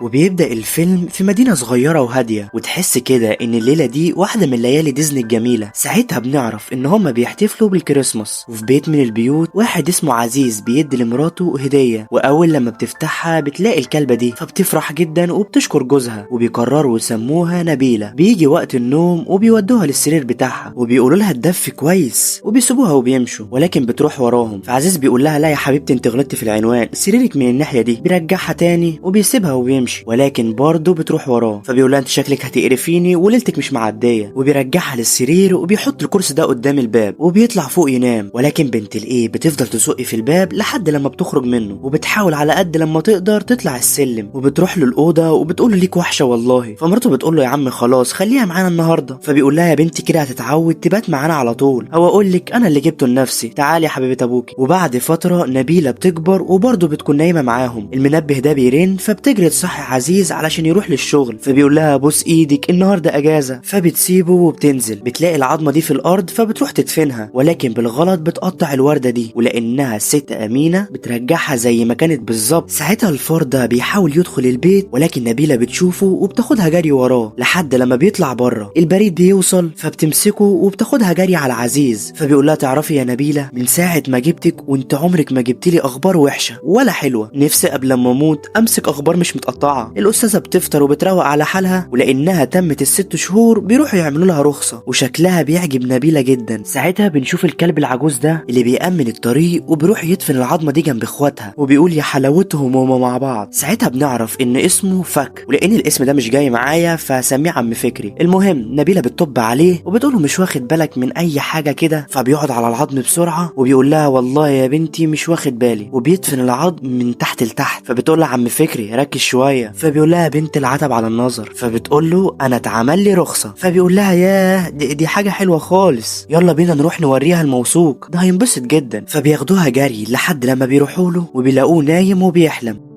وبيبدأ الفيلم في مدينة صغيرة وهادية، وتحس كده ان الليلة دي واحدة من ليالي ديزني الجميلة. ساعتها بنعرف ان هما بيحتفلوا بالكريسماس، وفي بيت من البيوت واحد اسمه عزيز بيدي لمراته هدية، واول لما بتفتحها بتلاقي الكلبة دي فبتفرح جدا وبتشكر جوزها، وبيقرروا يسموها نبيلة. بيجي وقت النوم وبيودوها للسرير بتاعها وبيقولوا لها تدفي كويس وبيسيبوها وبيمشوا، ولكن بتروح وراهم. فعزيز بيقول لها لا يا حبيبتي انت غلطتي في العنوان، سريرك من الناحية دي. بيرجعها تاني وبيسيبها وبيمشي، ولكن برضه بتروح وراه. فبيقول لها انت شكلك هتقرفيني وليلتك مش معديه، وبيرجعها للسرير وبيحط الكرسي ده قدام الباب وبيطلع فوق ينام. ولكن بنت الايه بتفضل تزق في الباب لحد لما بتخرج منه، وبتحاول على قد لما تقدر تطلع السلم، وبتروح له الاوضه وبتقول له ليك وحشه والله. فمراته بتقول له يا عم خلاص خليها معانا النهارده. فبيقول لها يا بنتي كده هتتعود تبات معانا على طول، او اقول لك انا اللي جبته لنفسي، تعالي يا حبيبه ابوكي. وبعد فتره نبيله بتكبر وبرضه بتكون نايمه معاهم. المنبه ده بيرن فبتجري تصحي عزيز علشان يروح للشغل. فبيقول لها بوس ايدك النهارده اجازه. فبتسيبه وبتنزل، بتلاقي العظمه دي في الارض فبتروح تدفنها، ولكن بالغلط بتقطع الورده دي، ولانها الست امينه بترجعها زي ما كانت بالظبط. ساعتها الفار ده بيحاول يدخل البيت، ولكن نبيله بتشوفه وبتاخدها جري وراه لحد لما بيطلع بره. البريد بيوصل فبتمسكه وبتاخدها جري على عزيز. فبيقول لها تعرفي يا نبيله من ساعه ما جبتك وانت عمرك ما جبت لي اخبار وحشه ولا حلوه، نفسي قبل ما اموت امسك اخبار مش متقطعه. الاستاذه بتفطر وبتروق على حالها، ولانها تمت ال6 شهور بيروحوا يعملوا لها رخصه، وشكلها بيعجب نبيله جدا. ساعتها بنشوف الكلب العجوز ده اللي بيأمن الطريق وبيروح يدفن العظمه دي جنب اخواتها، وبيقول يا حلاوتهم هما مع بعض. ساعتها بنعرف ان اسمه فك، ولان الاسم ده مش جاي معايا فسميه عم فكري. المهم نبيله بتطب عليه وبتقوله مش واخد بالك من اي حاجه كده، فبيقعد على العظم بسرعه وبيقول لها والله يا بنتي مش واخد بالي، وبيدفن العظم من تحت لتحت. فبتقول له عم فكري ركز شويه. فبيقول لها بنت العتب على النظر. فبتقول له انا اتعمل لي رخصه. فبيقول لها ياه دي حاجه حلوه خالص، يلا بينا نروح نوريها الموثوق ده هينبسط جدا. فبياخدوها جري لحد لما بيروحوا له وبيلاقوه نايم وبيحلم.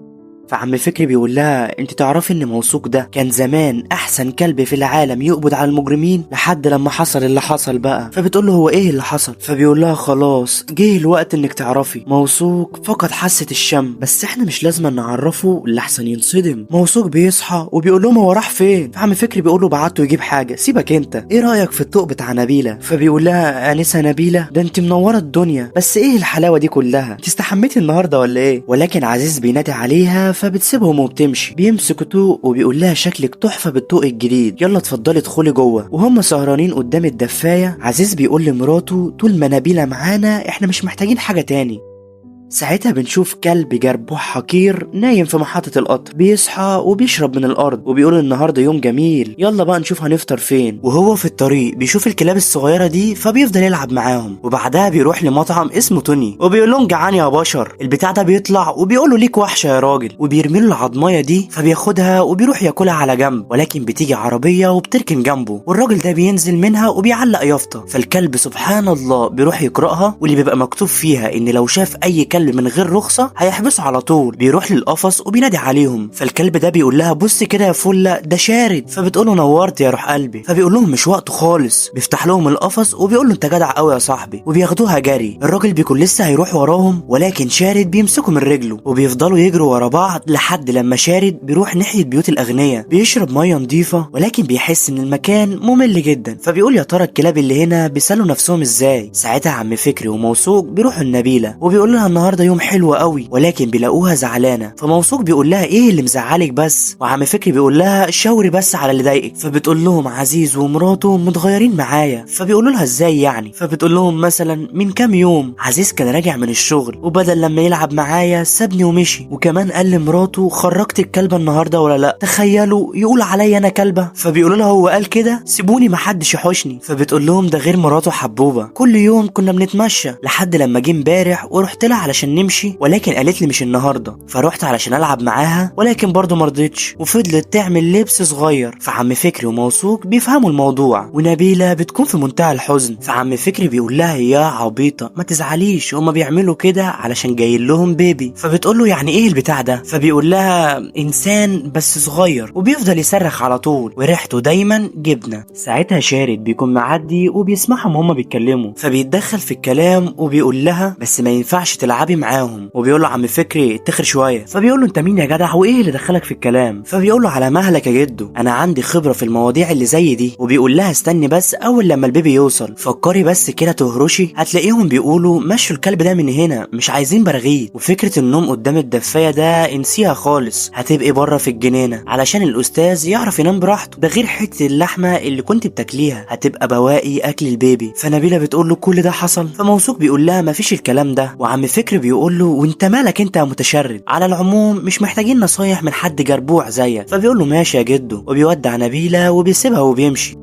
فعم فكري بيقول لها انت تعرفي ان موثوق ده كان زمان احسن كلب في العالم يقبض على المجرمين لحد لما حصل اللي حصل بقى. فبتقول له هو ايه اللي حصل؟ فبيقول لها خلاص جه الوقت انك تعرفي، موثوق فقد حاسه الشم، بس احنا مش لازم نعرفه لحسن ينصدم. موثوق بيصحى وبيقول لهم هو راح فين؟ فعم فكري بيقول له بعته يجيب حاجه، سيبك انت ايه رايك في الطوق بتاع نبيله؟ فبيقول لها انسه نبيله ده انت منوره الدنيا، بس ايه الحلاوه دي كلها؟ انت استحميتي النهارده ولا ايه؟ ولكن عزيز بينادي عليها فبتسيبهم وبتمشي. بيمسك طوق وبيقول لها شكلك تحفه بالطوق الجديد، يلا اتفضلي ادخلي جوه. وهم سهرانين قدام الدفايه عزيز بيقول لمراته طول ما نبيله معانا احنا مش محتاجين حاجه تاني. ساعتها بنشوف كلب جربوح حقير نايم في محطة القطر، بيصحى وبيشرب من الأرض وبيقول النهاردة يوم جميل، يلا بقى نشوف هنفطر فين. وهو في الطريق بيشوف الكلاب الصغيرة دي فبيفضل يلعب معاهم، وبعدها بيروح لمطعم اسمه توني وبيقول لهم جعان يا بشر. البتاع ده بيطلع وبيقول له ليك وحشة يا راجل، وبيرمي له العضماية دي فبياخدها وبيروح ياكلها على جنب، ولكن بتيجي عربية وبتركن جنبه والراجل ده بينزل منها وبيعلق يافطة. فالكلب سبحان الله بيروح يقرأها، واللي بيبقى مكتوب فيها ان لو شاف اي كلب من غير رخصة هيحبسه على طول. بيروح للقفص وبينادي عليهم، فالكلب ده بيقول لها بص كده يا فله ده شارد. فبتقول له نورت يا روح قلبي. فبيقول لهم مش وقته خالص، بيفتح لهم القفص وبيقول له انت جدع قوي يا صاحبي، وبياخدوها جري. الراجل بيكون لسه هيروح وراهم، ولكن شارد بيمسكه من رجله وبيفضلوا يجروا ورا بعض لحد لما شارد بيروح ناحية بيوت الأغنياء بيشرب مية نظيفة، ولكن بيحس ان المكان ممل جدا. فبيقول يا ترى الكلاب اللي هنا بيسلوا نفسهم ازاي؟ ساعتها عم فكري وموثوق بيروحوا النبيلة وبيقول لها النهارده يوم حلو قوي، ولكن بيلاقوها زعلانه. فموثوق بيقول لها ايه اللي مزعلك بس؟ وعم فكري بيقول لها شاوري بس على اللي ضايقك. فبتقول لهم عزيز ومراته متغيرين معايا. فبيقولوا لها ازاي يعني؟ فبتقول لهم مثلا من كام يوم عزيز كان راجع من الشغل وبدل لما يلعب معايا سابني ومشي، وكمان قال لمراته خرجت الكلبه النهارده ولا لا؟ تخيلوا يقول عليا انا كلبه. فبيقولوا لها هو قال كده؟ سيبوني محدش يحوشني. فبتقول لهم ده غير مراته حبوبه، كل يوم كنا بنتمشى لحد لما جه امبارح ورحت لها علشان نمشي، ولكن قالت لي مش النهارده. فروحت علشان العب معاها ولكن برضه مرضتش، وفضلت تعمل لبس صغير. فعم فكري وموثوق بيفهموا الموضوع، ونبيله بتكون في منتهى الحزن. فعم فكري بيقول لها يا عبيطه ما تزعليش، هما بيعملوا كده علشان جاي لهم بيبي. فبتقول له يعني ايه البتاع ده؟ فبيقول لها انسان بس صغير وبيفضل يصرخ على طول وريحته دايما جبنه. ساعتها شارد بيكون معدي وبيسمعهم هما بيتكلموا، فبيتدخل في الكلام وبيقول لها بس ما ينفعش تلعبي صحابي معاهم. وبيقول له عم فكري اتخر شويه. فبيقول له انت مين يا جدع وايه اللي دخلك في الكلام؟ فبيقول له على مهلك يا جدو، انا عندي خبره في المواضيع اللي زي دي. وبيقول لها استني بس اول لما البيبي يوصل، فكري بس كده تهرشي هتلاقيهم بيقولوا مشوا الكلب ده من هنا، مش عايزين براغيث. وفكره النوم قدام الدفايه ده انسيها خالص، هتبقي بره في الجنينه علشان الاستاذ يعرف ينام براحته. ده غير حته اللحمه اللي كنت بتاكليها هتبقى بواقي اكل البيبي. فنبيله بتقول له كل ده حصل؟ فموثوق بيقول لها مفيش الكلام ده. وعم فكري بيقول له وانت مالك انت يا متشرد، على العموم مش محتاجين نصايح من حد جربوع زيك. فبيقول له ماشي يا جدو، وبيودع نبيله وبيسيبها وبيمشي.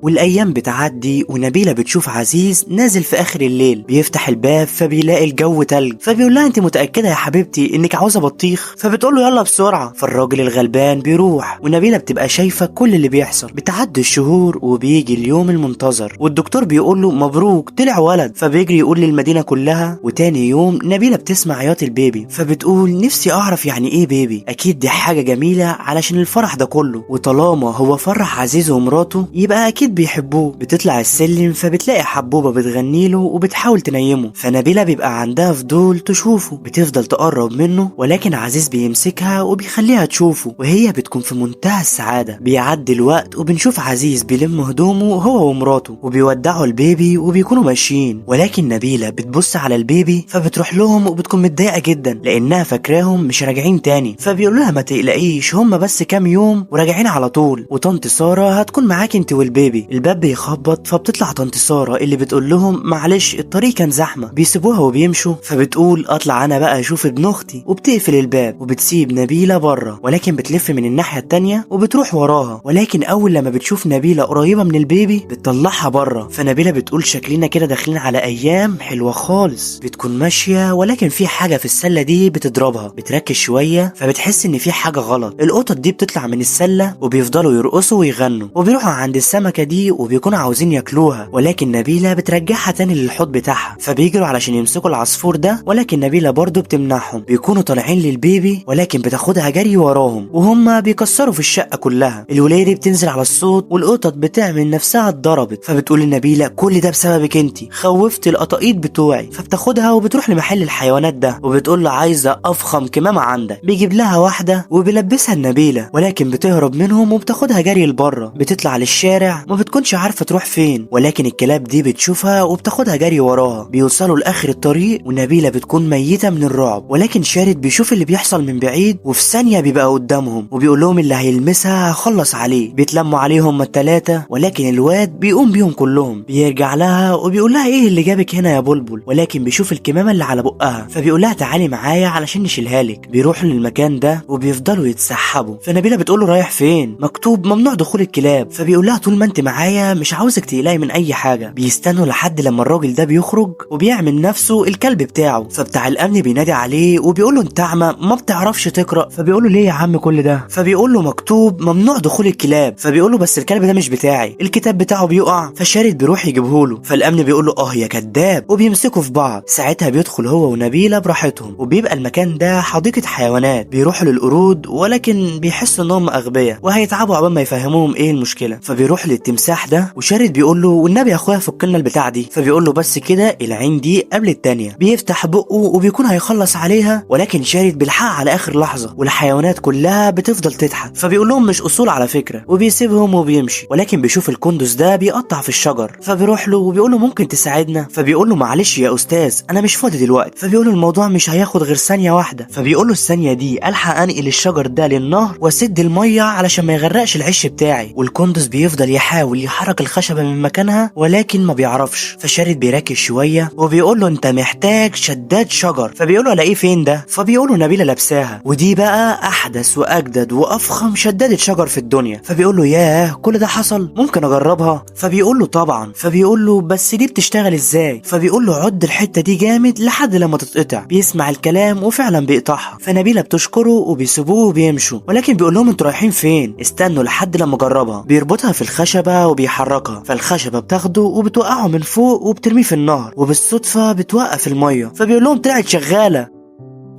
والايام بتعدي ونبيله بتشوف عزيز نازل في اخر الليل بيفتح الباب فبيلاقي الجو تلج. فبيقول لها انت متاكده يا حبيبتي انك عاوزه بطيخ؟ فبتقول له يلا بسرعه. فالراجل الغلبان بيروح ونبيله بتبقى شايفه كل اللي بيحصل. بتعدي الشهور وبيجي اليوم المنتظر والدكتور بيقول له مبروك طلع ولد. فبيجري يقول للمدينه كلها. وتاني يوم نبيله بتسمع عياط البيبي فبتقول نفسي اعرف يعني ايه بيبي، اكيد دي حاجه جميله علشان الفرح ده كله، وطالما هو فرح عزيز ومراته يبقى اكيد بيحبوه. بتطلع السلم فبتلاقي حبوبه بتغنيله وبتحاول تنيمه. فنبيله بيبقى عندها فضول تشوفه، بتفضل تقرب منه ولكن عزيز بيمسكها وبيخليها تشوفه وهي بتكون في منتهى السعاده. بيعدي الوقت وبنشوف عزيز بيلم هدومه هو ومراته وبيودعوا البيبي وبيكونوا ماشيين. ولكن نبيله بتبص على البيبي فبتروح لهم وبتكون متضايقه جدا لانها فاكراهم مش راجعين تاني. فبيقول لها ما تقلقيش هم بس كام يوم وراجعين على طول، وطنط ساره هتكون معاك انت والبيبي. الباب بيخبط فبتطلع طنط ساره اللي بتقول لهم معلش الطريق كان زحمه. بيسيبوها وبيمشوا فبتقول اطلع انا بقى اشوف ابن اختي، وبتقفل الباب وبتسيب نبيله بره ولكن بتلف من الناحيه التانيه وبتروح وراها. ولكن اول لما بتشوف نبيله قريبه من البيبي بتطلعها بره. فنبيله بتقول شكلنا كده داخلين على ايام حلوه خالص. بتكون ماشيه ولكن في حاجه في السله دي بتضربها. بتركز شويه فبتحس ان في حاجه غلط. القطط دي بتطلع من السله وبيفضلوا يرقصوا ويغنوا وبيروحوا عند السمكه دي وبيكونوا عاوزين ياكلوها. ولكن نبيله بترجعها تاني للحوض بتاعها فبيجروا علشان يمسكوا العصفور ده ولكن نبيله برضه بتمنعهم. بيكونوا طالعين للبيبي ولكن بتاخدها جري وراهم وهم بيكسروا في الشقه كلها. الولايه بتنزل على الصوت والقطط بتعمل نفسها اتضربت. فبتقول لنبيله كل ده بسببك انتي، خوفت القطاقيط بتوعي. فبتاخدها وبتروح لمحل الحيوانات ده وبتقول له عايزه افخم كمامه عندك. بيجيب لها واحده وبيلبسها النبيله ولكن بتهرب منهم وبتاخدها جري لبره. بتطلع للشارع ما بتكونش عارفه تروح فين ولكن الكلاب دي بتشوفها وبتاخدها جري وراها. بيوصلوا لاخر الطريق ونبيله بتكون ميته من الرعب ولكن شارد بيشوف اللي بيحصل من بعيد وفي ثانيه بيبقى قدامهم وبيقول لهم اللي هيلمسها هخلص عليه. بيتلموا عليهم هما التلاته ولكن الواد بيقوم بيهم كلهم. بيرجع لها وبيقول لها ايه اللي جابك هنا يا بلبل، ولكن بيشوف الكمامه اللي على بقها فبيقول لها تعالي معايا علشان نشيلها لك. بيروحوا للمكان ده وبيفضلوا يتسحبوا. فنبيله بتقول له رايح فين؟ مكتوب ممنوع دخول الكلاب. فبيقول لها طول ما انت معايا مش عاوزك تقلقي من اي حاجه. بيستنوا لحد لما الراجل ده بيخرج وبيعمل نفسه الكلب بتاعه. فبتاع الامن بينادي عليه وبيقول له انت اعمى ما بتعرفش تقرا؟ فبيقول له ليه يا عم كل ده؟ فبيقول له مكتوب ممنوع دخول الكلاب. فبيقول له بس الكلب ده مش بتاعي. الكتاب بتاعه بيقع. فالشارد بيروح يجيبه له. فالامن بيقول له اه يا كذاب وبيمسكوا في بعض. ساعتها بيدخل هو ونبيله براحتهم وبيبقى المكان ده حديقه حيوانات. بيروحوا للقرود ولكن بيحسوا انهم اغبياء وهيتعبوا عقبال ما يفهموهم ايه المشكله. فبيروح للتمساح ده وشارد بيقول له والنبي يا اخويا فك لنا البتاع دي. فبيقول له بس كده العين دي قبل التانيه. بيفتح بقه وبيكون هيخلص عليها ولكن شارد بيلحقها على اخر لحظه والحيوانات كلها بتفضل تضحك. فبيقول لهم مش اصول على فكره وبيسيبهم وبيمشي. ولكن بيشوف الكندس ده بيقطع في الشجر فبيروح له وبيقول له ممكن تساعدنا؟ فبيقول له معلش يا استاذ انا مش فاضي دلوقتي. فبيقول له الموضوع مش هياخد غير ثانيه واحده. فبيقول له الثانيه دي الحق انقل الشجر ده للنهر واسد الميه علشان ما يغرقش العش بتاعي. والكندس بيفضل يحاول يحرك الخشبه من مكانها ولكن ما بيعرفش. فشارد بيركز شويه وبيقول له انت محتاج شداد شجر. فبيقول له الاقيه فين ده؟ فبيقول له نبيله لابساها ودي بقى احدث واجدد وافخم شداده شجر في الدنيا. فبيقول له ياه كل ده حصل، ممكن اجربها؟ فبيقول له طبعا. فبيقول له بس دي بتشتغل ازاي؟ فبيقول له عد الحته دي جامد لحد لما تتقطع. بيسمع الكلام وفعلا بيقطعها. فنبيله بتشكره وبيسيبوه وبيمشوا ولكن بيقول لهم انتوا رايحين فين؟ استنوا لحد لما اجربها. بيربطها في الخشبه وبيحركها فالخشبه بتاخده وبتوقعه من فوق وبترميه في النهر وبالصدفه بتوقف الميه. فبيقول لهم طلعت شغاله.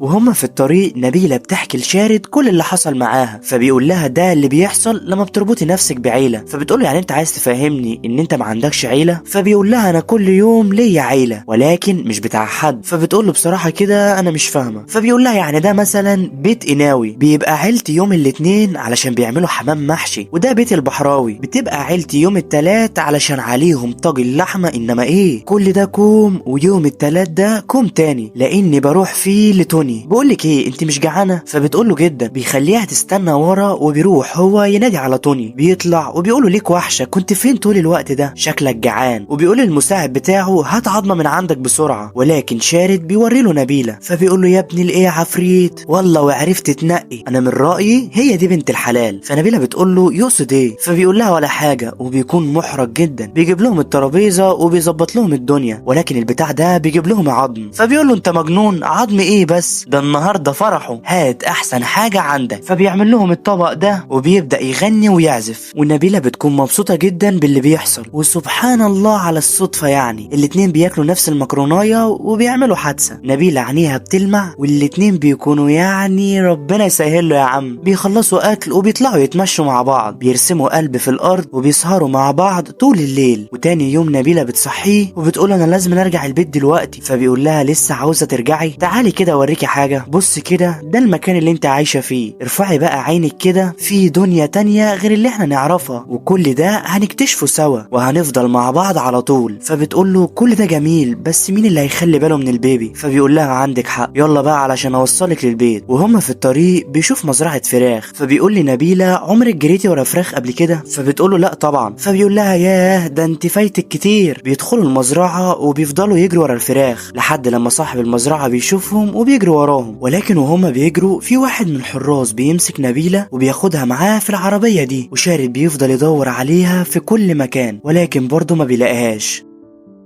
وهما في الطريق نبيلة بتحكي لشارد كل اللي حصل معاها، فبيقول لها ده اللي بيحصل لما بتربطي نفسك بعيلة. فبتقول له يعني انت عايز تفهمني ان انت ما عندكش عيلة؟ فبيقول لها انا كل يوم ليا عيلة ولكن مش بتاع حد. فبتقول له بصراحة كده انا مش فاهمة. فبيقول لها يعني ده مثلا بيت قناوي بيبقى عيلتي يوم الاثنين علشان بيعملوا حمام محشي، وده بيت البحراوي بتبقى عيلتي يوم التلات علشان عليهم طاجن لحمة، انما ايه كل ده كوم، ويوم التلات ده كوم تاني لاني بروح فيه لتوني. بقولك ايه انت مش جعانة؟ فبتقول له جدا. بيخليها تستنى ورا وبيروح هو ينادي على توني، بيطلع وبيقول له ليك وحشة، كنت فين طول الوقت ده؟ شكلك جعان. وبيقول المساعد بتاعه هات عظمة من عندك بسرعة، ولكن شارد بيوري له نبيلة. فبيقول له يا ابني الايه يا عفريت، والله وعرفت تنقي، انا من رأيي هي دي بنت الحلال. فنبيلة بتقول له يقصد ايه؟ فبيقول لها ولا حاجة، وبيكون محرج جدا. بيجيب لهم الترابيزة وبيظبط لهم الدنيا، ولكن البتاع ده بيجيب لهم عظم. فبيقول له انت مجنون، عظم ايه بس، ده النهارده فرحه، هات احسن حاجة عندك. فبيعمل لهم الطبق ده وبيبدأ يغني ويعزف، والنبيلة بتكون مبسوطة جدا باللي بيحصل. وسبحان الله على الصدفة، يعني الاتنين بياكلوا نفس المكرونايه وبيعملوا حادثة. نبيلة عينيها بتلمع، والاتنين بيكونوا يعني ربنا يسهل له يا عم. بيخلصوا اكل وبيطلعوا يتمشوا مع بعض، بيرسموا قلب في الارض وبيسهروا مع بعض طول الليل. وتاني يوم نبيلة بتصحيه وبتقول انا لازم ارجع البيت دلوقتي. فبيقول لها لسه عاوزة ترجعي؟ تعالي كده اوريكي حاجة، بص كده ده المكان اللي انت عايشة فيه، ارفعي بقى عينك كده في دنيا تانية غير اللي احنا نعرفها، وكل ده هنكتشفه سوا وهنفضل مع بعض على طول. فبتقول له كل ده جميل بس مين اللي هيخلي باله من البيبي؟ فبيقول لها عندك حق، يلا بقى علشان اوصلك للبيت. وهم في الطريق بيشوف مزرعة فراخ، فبيقول لي نبيلة عمرك جريتي ورا فراخ قبل كده؟ فبتقول له لا طبعا. فبيقول لها ياه ده انت فايتك كتير. بيدخلوا المزرعة وبيفضلوا يجروا ورا الفراخ لحد لما صاحب المزرعة بيشوفهم وبيجروا وراهم، ولكن وهم بيجروا في واحد من الحراس بيمسك نبيلة وبياخدها معاه في العربية دي، وشارد بيفضل يدور عليها في كل مكان ولكن برضه ما بيلاقيهاش.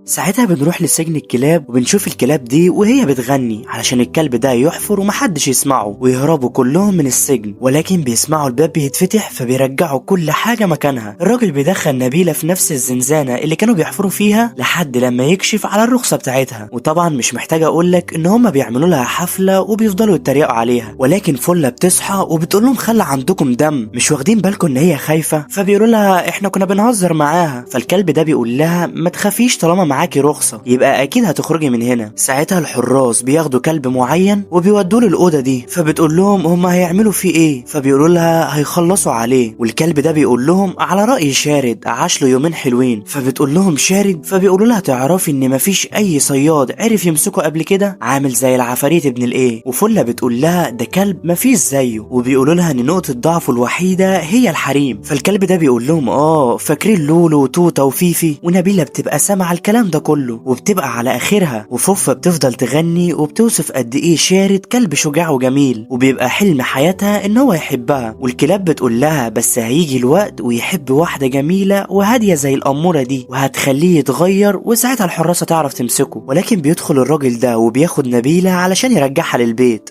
ساعتها بنروح لسجن الكلاب وبنشوف الكلاب دي وهي بتغني علشان الكلب ده يحفر ومحدش يسمعه، ويهربوا كلهم من السجن، ولكن بيسمعوا الباب بيتفتح فبيرجعوا كل حاجة مكانها. الراجل بيدخل نبيلة في نفس الزنزانة اللي كانوا بيحفروا فيها لحد لما يكشف على الرخصة بتاعتها. وطبعا مش محتاجة اقولك ان هما بيعملوا لها حفلة وبيفضلوا يتريقوا عليها، ولكن فلة بتصحى وبتقول لهم خلى عندكم دم، مش واخدين بالكم ان هي خايفة؟ فبيقولوا لها احنا كنا بنهزر معاها. فالكلب ده بيقول لها ما تخافيش طالما معاكي رخصة يبقى اكيد هتخرجي من هنا. ساعتها الحراس بياخدوا كلب معين وبيودوه للأوضة دي، فبتقول لهم هما هيعملوا فيه ايه؟ فبيقولوا لها هيخلصوا عليه. والكلب ده بيقول لهم على رأي شارد عاش له يومين حلوين. فبتقول لهم شارد، فبيقولوا لها تعرفي ان مفيش اي صياد عرف يمسكه قبل كده، عامل زي العفاريت ابن الايه. وفلة بتقول لها ده كلب مفيش زيه، وبيقولوا لها ان نقطة ضعفه الوحيدة هي الحريم. فالكلب ده بيقول لهم فاكرين لولو وتوتا وفيفي؟ ونبيلة بتبقى سامعة الكلام ده كله وبتبقى على اخرها، وفوفة بتفضل تغني وبتوصف قد ايه شارد كلب شجاع وجميل، وبيبقى حلم حياتها ان هو يحبها. والكلاب بتقول لها بس هيجي الوقت ويحب واحدة جميلة وهادية زي الأمورة دي وهتخليه يتغير، وساعتها الحراسة تعرف تمسكه. ولكن بيدخل الراجل ده وبياخد نبيلة علشان يرجعها للبيت.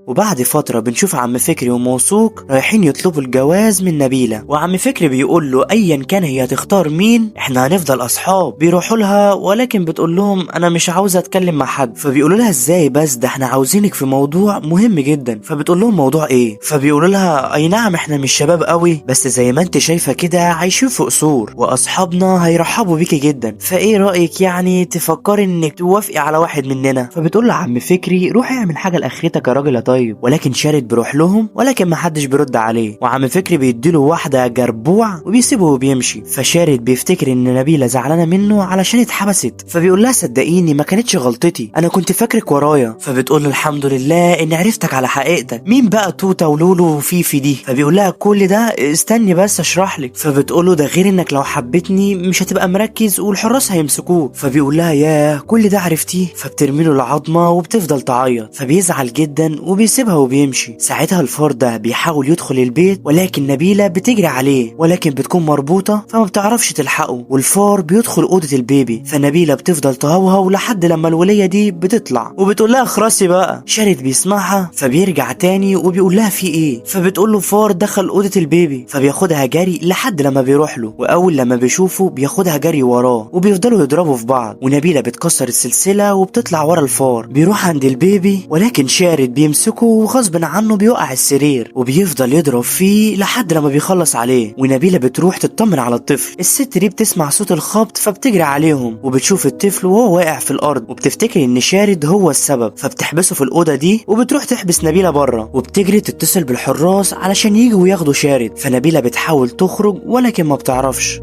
وبعد فترة بنشوف عم فكري وموثوق رايحين يطلبوا الجواز من نبيلة، وعم فكري بيقول له ايا كان هي تختار مين احنا هنفضل اصحاب. بيروحوا لها ولكن بتقول لهم انا مش عاوزة اتكلم مع حد. فبيقولوا لها ازاي بس، ده احنا عاوزينك في موضوع مهم جدا. فبتقول لهم موضوع ايه؟ فبيقولوا لها اي نعم احنا مش شباب قوي بس زي ما انت شايفة كده عايشين في قصور واصحابنا هيرحبوا بيكي جدا، فايه رأيك يعني تفكري انك توافقي على واحد مننا؟ فبتقول له عم فكري روح اعمل حاجة لاخرتك يا راجل طيب. ولكن شارد بيروح لهم ولكن ما حدش بيرد عليه، وعم فكري بيديله واحدة جربوع وبيسيبه وبيمشي. فشارد بيفتكر ان نبيلة زعلانة منه علشان اتحبست، فبيقول لها صدقيني ما كانتش غلطتي، انا كنت فاكرك ورايا. فبتقول له الحمد لله اني عرفتك على حقيقتك، مين بقى توتا ولولو وفيفي دي؟ فبيقول لها كل ده استني بس اشرح لك. فبتقول له ده غير انك لو حبتني مش هتبقى مركز والحراس هيمسكوه. فبيقول لها ياه كل ده عرفتيه؟ فبترمي له العظمة وبتفضل تعيط، فبيزعل جدا وبيسيبها وبيمشي. ساعتها الفار ده بيحاول يدخل البيت ولكن نبيلة بتجري عليه ولكن بتكون مربوطة فما بتعرفش تلحقه، والفار بيدخل أوضة البيبي. فنبيلة بتفضل تهوهو لحد لما الولية دي بتطلع وبتقول لها خرسي بقى. شارد بيسمعها فبيرجع تاني وبيقول لها في ايه، فبتقول له فار دخل أوضة البيبي. فبياخدها جري لحد لما بيروح له، واول لما بيشوفه بياخدها جري وراه وبيفضلوا يضربوا في بعض. ونبيلة بتكسر السلسلة وبتطلع ورا الفار. بيروح عند البيبي ولكن شارد بيمسكه وغصب عنه بيوقع السرير وبيفضل يضرب فيه لحد لما بيخلص عليه. ونبيلة بتروح تطمن على الطفل. الست دي بتسمع صوت الخبط فبتجري عليهم وبتشوف الطفل وهو واقع في الارض وبتفتكر ان شارد هو السبب، فبتحبسه في الاوضه دي وبتروح تحبس نبيلة بره وبتجري تتصل بالحراس علشان يجوا ياخدوا شارد. فنبيلة بتحاول تخرج ولكن ما بتعرفش.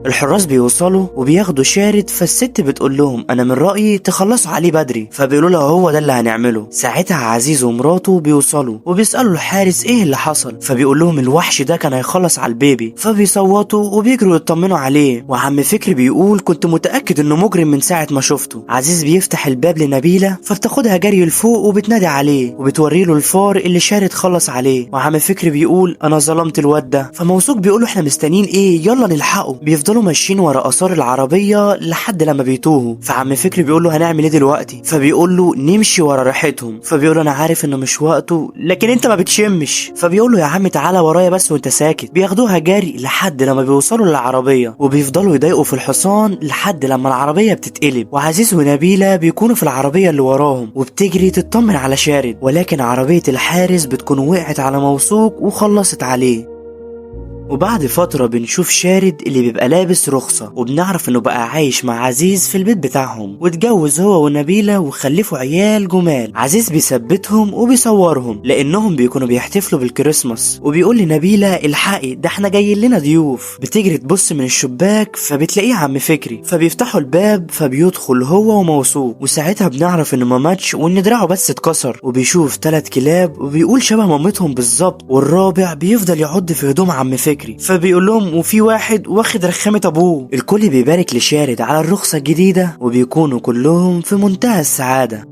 الحراس بيوصلوا وبياخدوا شارد، فالست بتقول لهم انا من رأيي تخلصوا عليه بدري، فبيقولوا لها هو ده اللي هنعمله. ساعتها عزيز ومراته بيوصلوا وبيسألوا الحارس ايه اللي حصل، فبيقول لهم الوحش ده كان هيخلص على البيبي. فبيصوتوا وبيجروا يطمنوا عليه. وعم فكري بيقول كنت متأكد انه مجرم من ساعة ما شفته. عزيز بيفتح الباب لنبيلة فبتاخدها جري لفوق وبتنادي عليه وبتوري له الفار اللي شارد خلص عليه. وعم فكري بيقول انا ظلمت الواد ده. فموثوق بيقول احنا مستنيين ايه، يلا نلحقه. بيفضلوا ماشيين ورا اثار العربيه لحد لما بيتوهوا. فعم فكري بيقول له هنعمل ايه دلوقتي، فبيقول له نمشي ورا ريحتهم. فبيقول له انا عارف انه مش وقته لكن انت ما بتشمش. فبيقول له يا عم تعالى ورايا بس وانت ساكت. بياخدوها جري لحد لما بيوصلوا للعربيه وبيفضلوا يضايقوا في الحصان لحد لما العربيه بتتقلب. وعزيز ونبيلة بيكونوا في العربيه اللي وراهم وبتجري تطمن على شارد، ولكن عربيه الحارس بتكون وقعت على موثوق وخلصت عليه. وبعد فترة بنشوف شارد اللي بيبقى لابس رخصة وبنعرف انه بقى عايش مع عزيز في البيت بتاعهم واتجوز هو ونبيلة وخلفوا عيال جمال. عزيز بيثبتهم وبيصورهم لانهم بيكونوا بيحتفلوا بالكريسماس وبيقول لنبيلة الحقي ده احنا جايين لنا ضيوف. بتجري تبص من الشباك فبتلاقيه عم فكري، فبيفتحوا الباب فبيدخل هو وموثوق. وساعتها بنعرف انه ما ماتش وان دراعه بس اتكسر. وبيشوف 3 كلاب وبيقول شبه مامتهم بالظبط، والرابع بيفضل يعض في هدوم عم فكري. فبيقول لهم وفي واحد واخد رخامة ابوه. الكل بيبارك لشارد على الرخصة الجديدة وبيكونوا كلهم في منتهى السعادة.